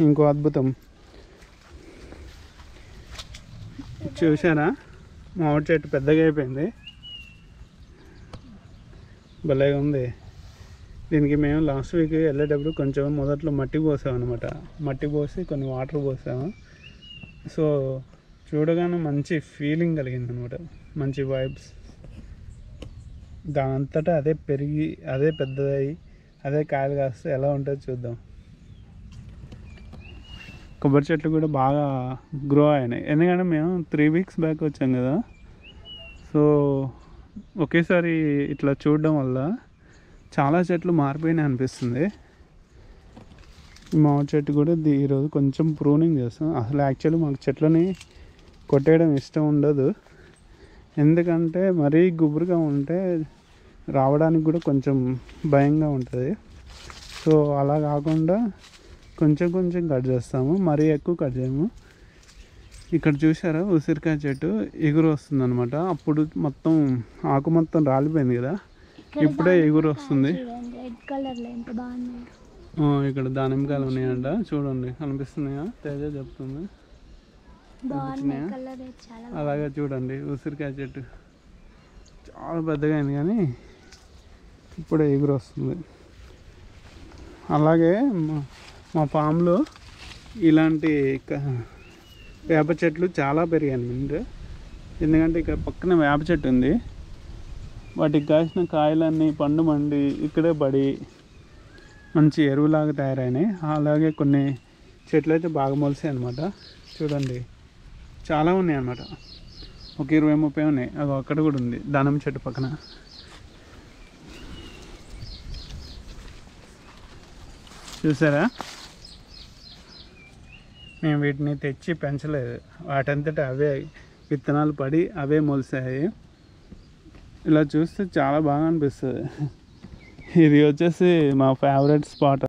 ఇంకో అద్భుతం చూసారా, మామిడి చెట్టు పెద్దగా అయిపోయింది, భలేగా ఉంది. దీనికి మేము లాస్ట్ వీక్ వెళ్ళేటప్పుడు కొంచెం మొదట్లో మట్టి పోసాం అనమాట. మట్టి పోసి కొన్ని వాటర్ పోసాము. సో చూడగానే మంచి ఫీలింగ్ కలిగింది అనమాట, మంచి వైబ్స్. దానంతటా అదే పెరిగి అదే పెద్దదయ్యి అదే కాయలు కాస్తే ఎలా ఉంటుందో చూద్దాం. కొబ్బరి చెట్లు కూడా బాగా గ్రో అయినాయి, ఎందుకంటే మేము 3 weeks బ్యాక్ వచ్చాం కదా. సో ఒకేసారి ఇట్లా చూడడం వల్ల చాలా చెట్లు మారిపోయినాయి అనిపిస్తుంది. మామిడి చెట్టు కూడా ఈరోజు కొంచెం ప్రూనింగ్ చేస్తాం. అసలు యాక్చువల్లీ మాకు చెట్లని కొట్టేయడం ఇష్టం ఉండదు, ఎందుకంటే మరీ గుబురుగా ఉంటే రావడానికి కూడా కొంచెం భయంగా ఉంటుంది. సో అలా కాకుండా కొంచెం కొంచెం కట్ చేస్తాము, మరీ ఎక్కువ కట్ చేయము. ఇక్కడ చూసారా ఉసిరికాయ చెట్టు ఎగురు వస్తుంది అనమాట. అప్పుడు మొత్తం ఆకు మొత్తం రాలిపోయింది కదా, ఇప్పుడే ఎగురు వస్తుంది. ఇక్కడ దానిమ్మకాయలు ఉన్నాయంట, చూడండి కనిపిస్తున్నాయా, తేజ చెప్తుంది. అలాగే చూడండి ఉసిరికాయ చెట్టు చాలా పెద్దగా అయింది కానీ ఇప్పుడే ఎగురు వస్తుంది. అలాగే మా ఫామ్లో ఇలాంటి వేప చెట్లు చాలా పెరిగాయి ముందు, ఎందుకంటే ఇక్కడ పక్కన వేప చెట్టు ఉంది. వాటికి కాసిన కాయలన్నీ పండు మండి ఇక్కడే పడి మంచి ఎరువులాగా తయారైనాయి. అలాగే కొన్ని చెట్లు అయితే బాగా మొలిసాయి అనమాట. చూడండి చాలా ఉన్నాయి అన్నమాట, ఒక 20-30 ఉన్నాయి. అది అక్కడ కూడా ఉంది దానిమ్మ చెట్టు పక్కన. చూసారా, మేము వీటిని తెచ్చి పెంచలేదు, వాటంతటా అవే విత్తనాలు పడి అవే మొలిసాయి. ఇలా చూస్తే చాలా బాగా అనిపిస్తుంది. ఇది వచ్చేసి మా ఫేవరెట్ స్పాట్.